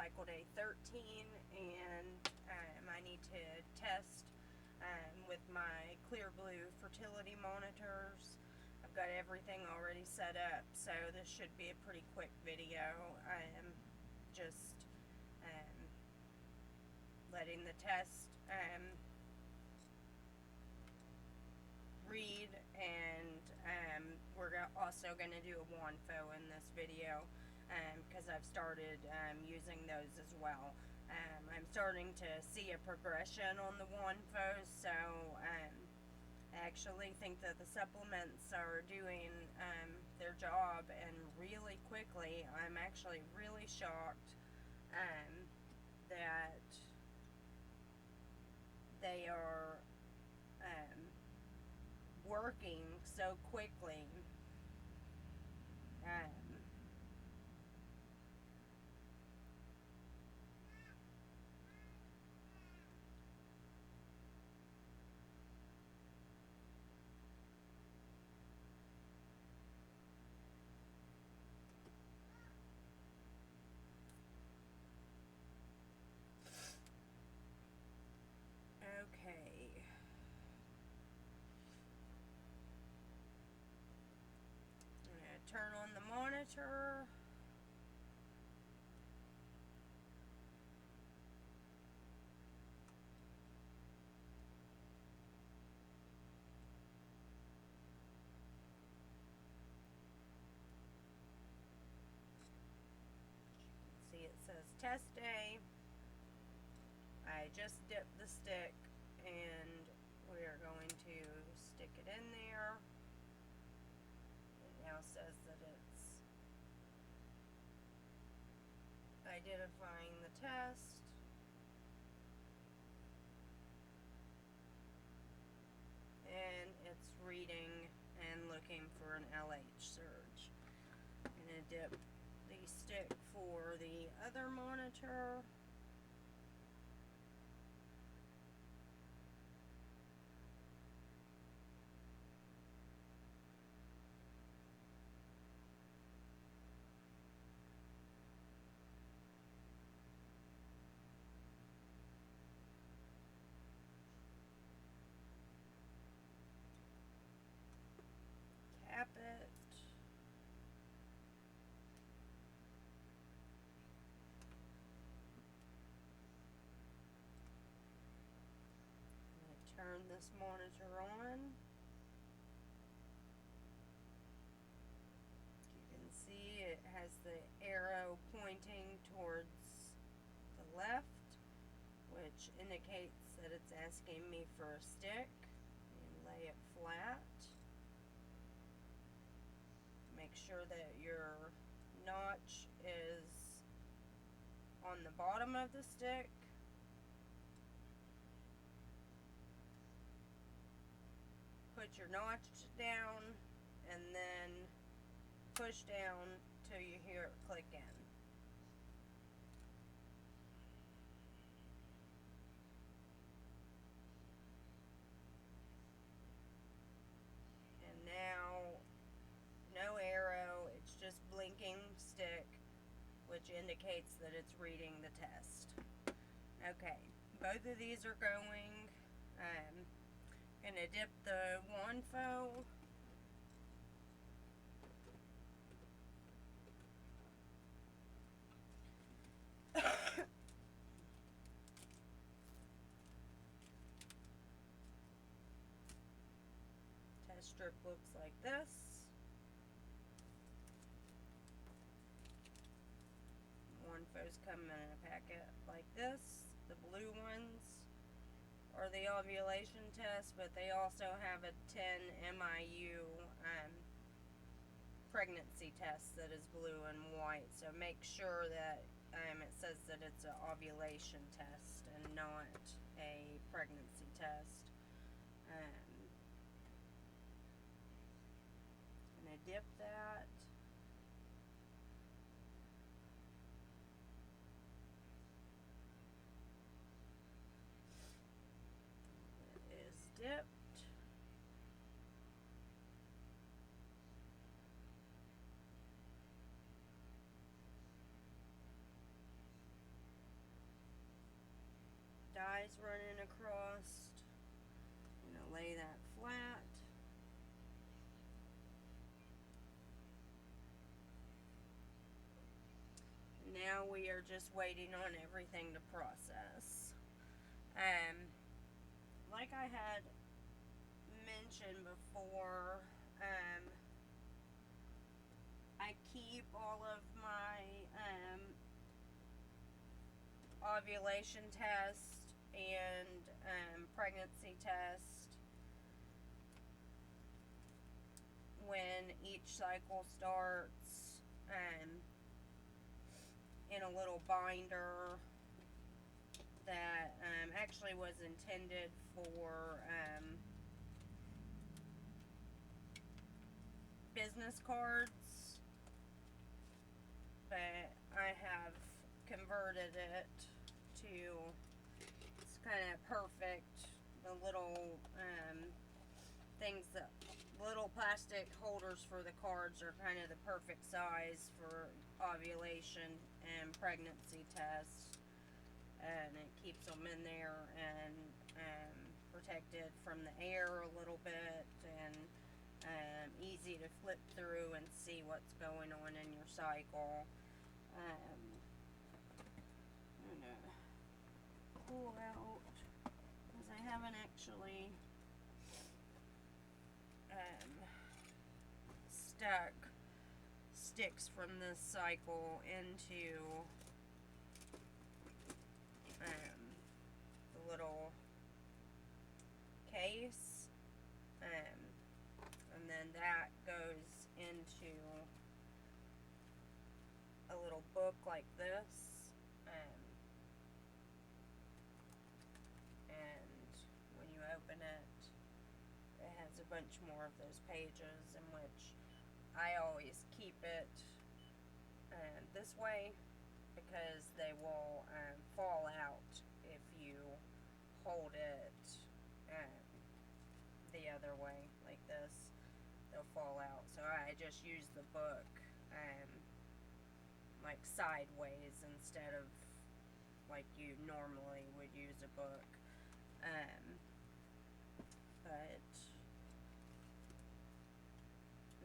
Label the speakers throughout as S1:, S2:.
S1: cycle day 13, and I need to test with my Clearblue fertility monitors. I've got everything already set up, so this should be a pretty quick video. I am just letting the test read, and we're also going to do a Wondfo in this video because I've started using those as well. I'm starting to see a progression on the Wondfos, so I actually think that the supplements are doing their job, and really quickly. I'm actually really shocked that they are working so quickly. Okay. I'm going to turn on the monitor. See, it says test day. I just dipped the stick, and we are going to stick it in there. It now says that it's identifying the test. And it's reading and looking for an LH surge. I'm going to dip the stick for the other monitor. Tap it. Turn this monitor on. You can see it has the arrow pointing towards the left, which indicates that it's asking me for a stick. And lay it flat. Make sure that your notch is on the bottom of the stick. Put your notch down and then push down till you hear it click in. And now, no arrow, it's just blinking stick, which indicates that it's reading the test. Okay, both of these are going. Gonna dip the Wondfo. Test strip looks like this. Wondfos come in a packet like this. The blue ones are the ovulation test, but they also have a 10 MIU pregnancy test that is blue and white. So make sure that it says that it's an ovulation test and not a pregnancy test. I'm going to dip that. It is dipped. lines running across. I'm going to lay that flat. Now we are just waiting on everything to process. Like I had mentioned before, I keep all of my ovulation test and pregnancy test when each cycle starts in a little binder that actually was intended for business cards, but I have converted it to, it's kind of perfect. The little things, that little plastic holders for the cards are kind of the perfect size for ovulation and pregnancy tests, and it keeps them in there and protected from the air a little bit, and easy to flip through and see what's going on in your cycle. I'm gonna pull out, because I haven't actually stuck sticks from this cycle into the little case, and then that goes into a little book like this, and when you open it, it has a bunch more of those pages, in which I always keep it this way, because they will fall out if you hold it the other way, like this. They'll fall out. So I just use the book like sideways instead of like you normally would use a book. But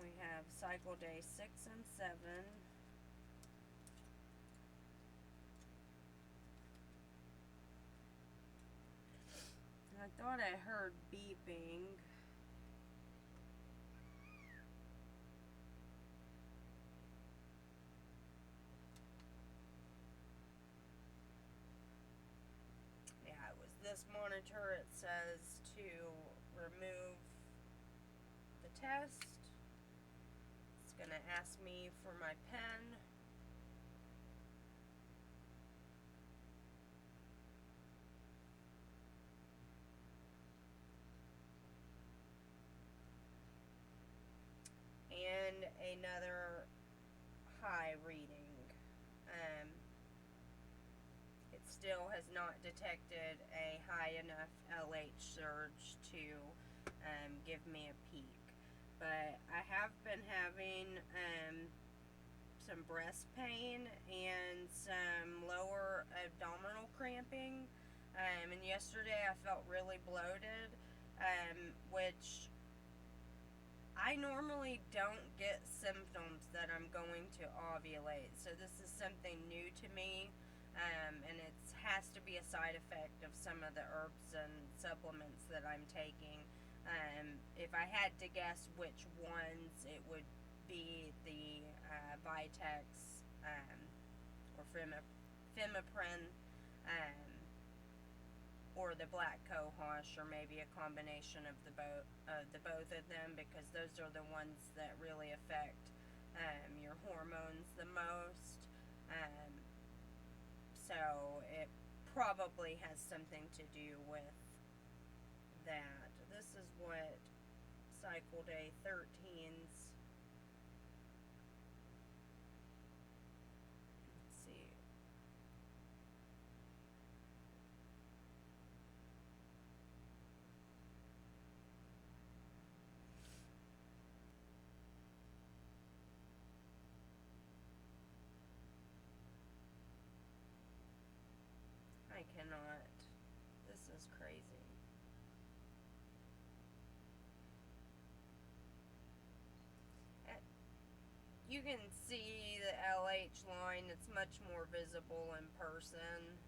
S1: we have cycle day 6 and 7. I thought I heard beeping. Yeah, it was this monitor. It says to remove the test. It's gonna ask me for my pen. And another high reading. It still has not detected a high enough LH surge to give me a peak. But I have been having some breast pain and some lower abdominal cramping. And yesterday I felt really bloated, which I normally don't get symptoms that I'm going to ovulate, so this is something new to me, and it has to be a side effect of some of the herbs and supplements that I'm taking. If I had to guess which ones, it would be the Vitex or Femiprine, or the black cohosh, or maybe a combination of the both of them, because those are the ones that really affect your hormones the most. So it probably has something to do with that. This is what cycle day 13's, let's see, I cannot, this you can see the LH line. It's much more visible in person.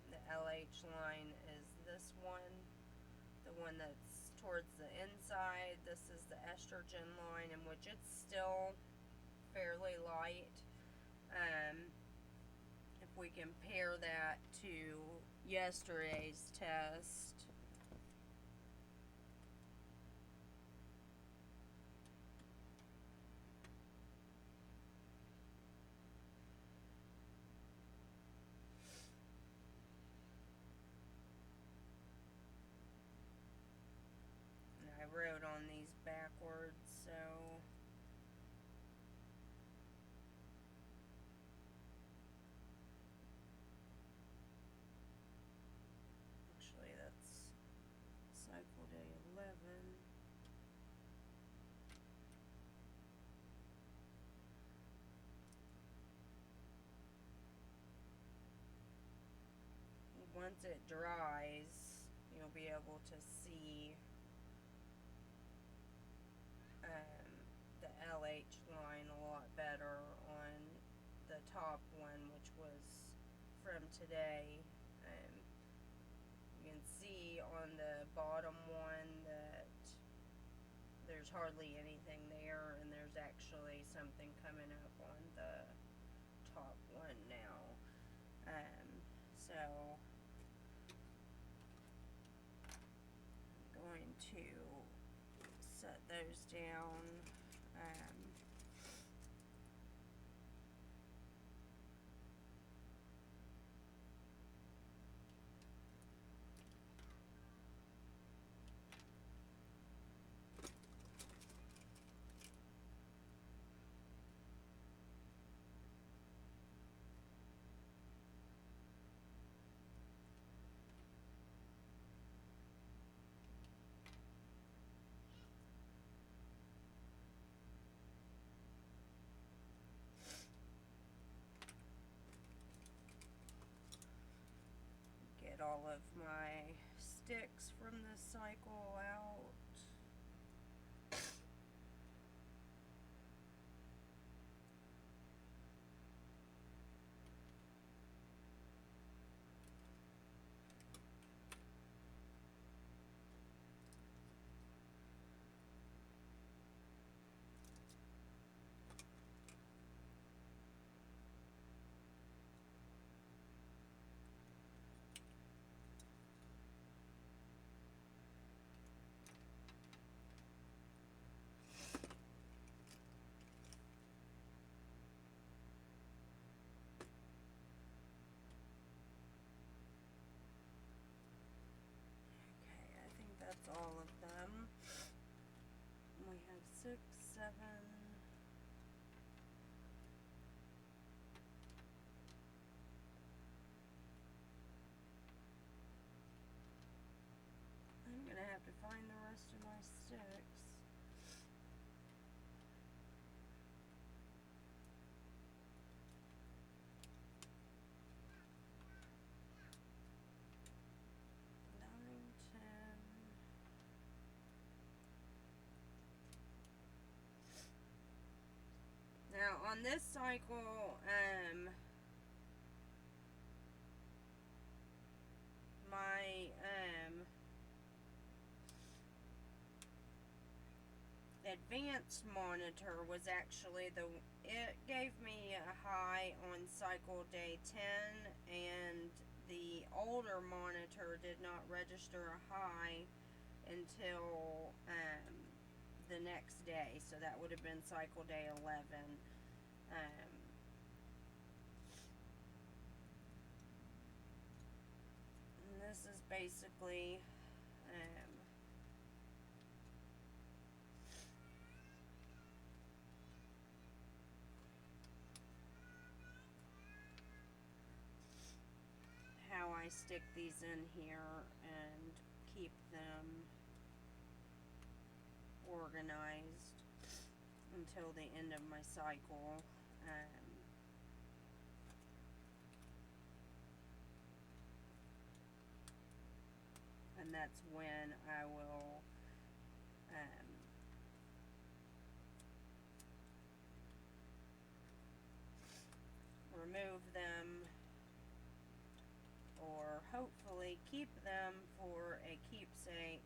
S1: The LH line is this one, the one that's towards the inside. This is the estrogen line, in which it's still fairly light. If we compare that to yesterday's test, and I wrote on these backwards, so actually that's cycle day 11. Once it dries, you'll be able to see the LH line a lot better on the top one, which was from today. You can see on the bottom one that there's hardly anything there, and there's actually something coming up on the top one now. So I'm going to set those down. Get all of my sticks from this cycle out. That's all of them. We have 6, 7. I'm gonna have to find the rest of my sticks. Now on this cycle, my advanced monitor was actually it gave me a high on cycle day 10, and the older monitor did not register a high until the next day, so that would have been cycle day 11. And this is basically how I stick these in here and keep them organized until the end of my cycle. And that's when I will actually keep them for a keepsake.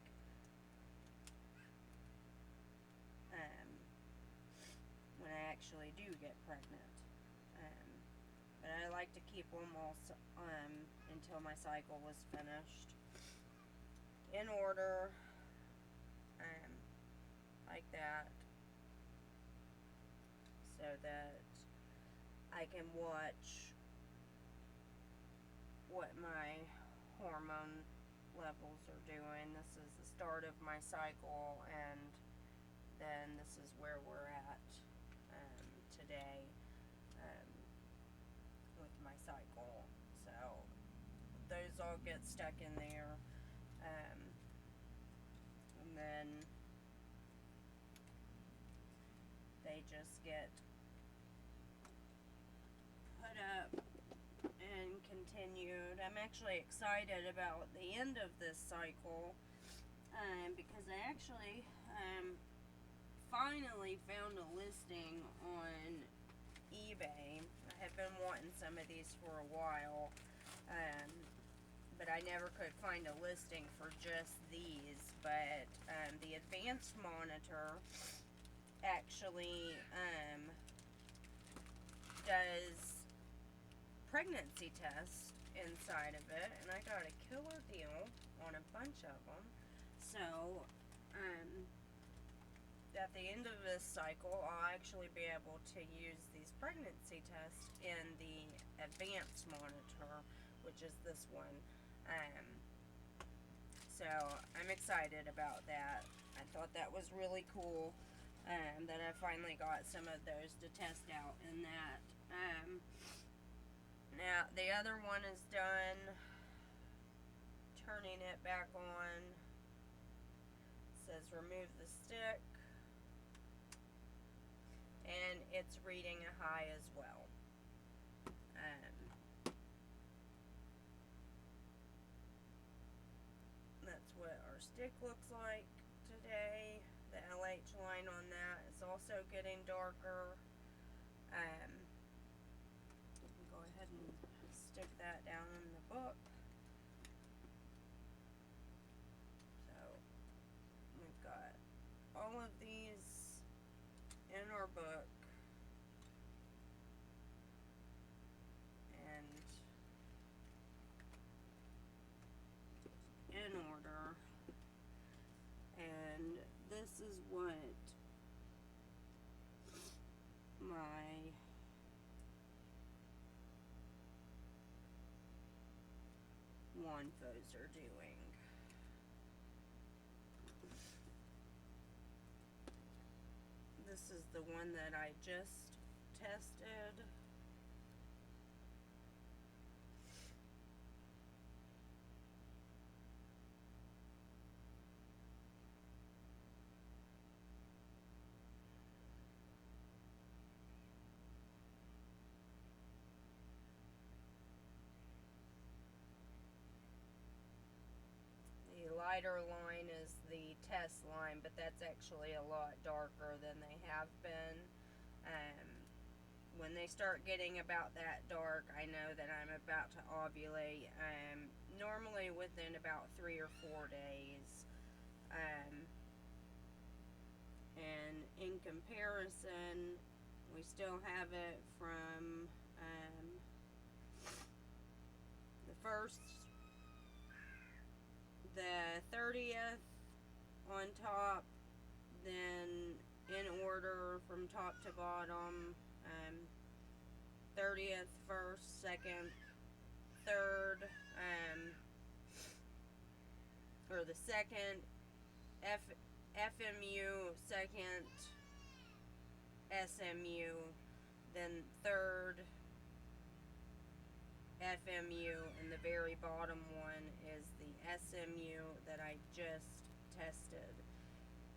S1: When I actually do get pregnant. But I like to keep them all until my cycle was finished. In order, like that, so that I can watch what my hormone levels are doing. This is the start of my cycle, and then this is where we're at today with my cycle. So those all get stuck in there, and then they just get put up and continued. I'm actually excited about the end of this cycle because I actually finally found a listing on eBay. I have been wanting some of these for a while, but I never could find a listing for just these. But the advanced monitor actually does pregnancy tests inside of it, and I got a killer deal on a bunch of them. So at the end of this cycle, I'll actually be able to use these pregnancy tests in the advanced monitor, which is this one. So I'm excited about that. I thought that was really cool that I finally got some of those to test out in that. Now the other one is done. Turning it back on. It says remove the stick. And it's reading a high as well. That's what our stick looks like today. The LH line on that is also getting darker. You can go ahead and stick that down in the book. So we've got all of these in our book, and in order, and this is what my Wondfos are doing. This is the one that I just tested. The lighter line is the test line, but that's actually a lot darker than they have been. When they start getting about that dark, I know that I'm about to ovulate, normally within about 3 or 4 days. And in comparison, we still have it from the 30th on top, then in order from top to bottom, 30th, 1st, 2nd, 3rd, or the 2nd, FMU, 2nd, SMU, then 3rd, FMU, and the very bottom one is the SMU that I just tested.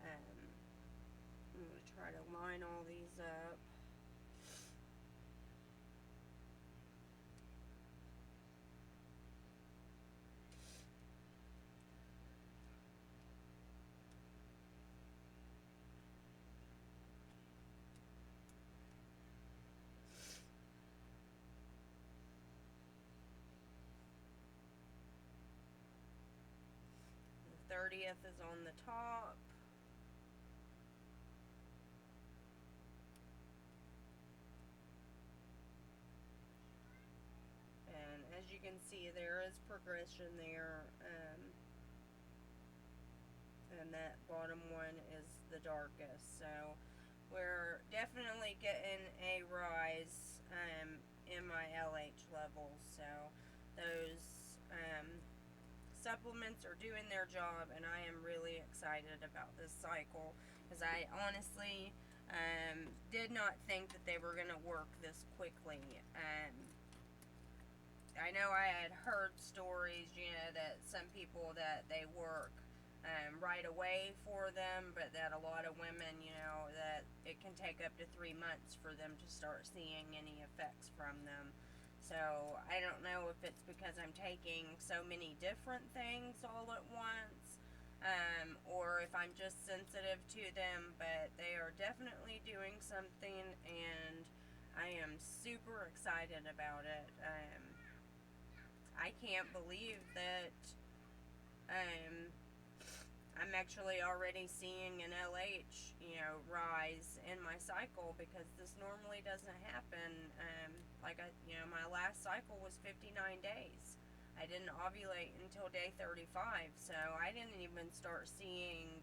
S1: I'm going to try to line all these up. 30th is on the top. And as you can see, there is progression there. And that bottom one is the darkest. So we're definitely getting a rise in my LH levels. So those supplements are doing their job, and I am really excited about this cycle, because I honestly did not think that they were going to work this quickly. I know I had heard stories, that some people that they work right away for them, but that a lot of women, that it can take up to 3 months for them to start seeing any effects from them. So I don't know if it's because I'm taking so many different things all at once, or if I'm just sensitive to them, but they are definitely doing something, and I am super excited about it. I can't believe that I'm actually already seeing an LH, rise in my cycle, because this normally doesn't happen. My last cycle was 59 days. I didn't ovulate until day 35, so I didn't even start seeing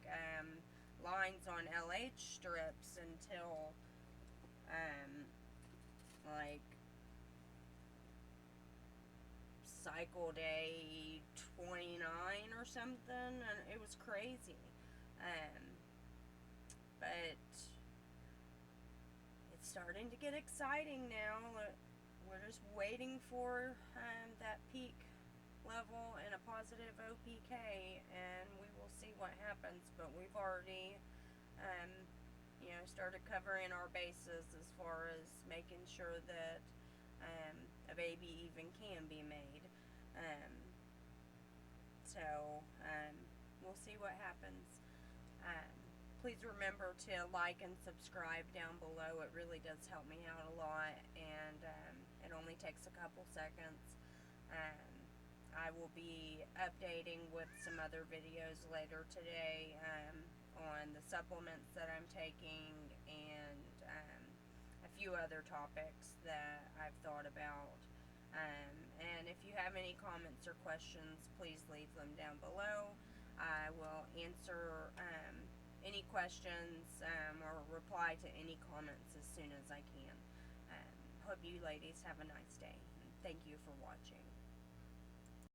S1: lines on LH strips until cycle day 29 or something, and it was crazy. But it's starting to get exciting now. We're just waiting for that peak level and a positive OPK, and we will see what happens. But we've already started covering our bases as far as making sure that a baby even can be made. So we'll see what happens. Please remember to like and subscribe down below. It really does help me out a lot, and it only takes a couple seconds. I will be updating with some other videos later today on the supplements that I'm taking, and a few other topics that I've thought about. And if you have any comments or questions, please leave them down below. I will answer any questions or reply to any comments as soon as I can. Hope you ladies have a nice day. Thank you for watching.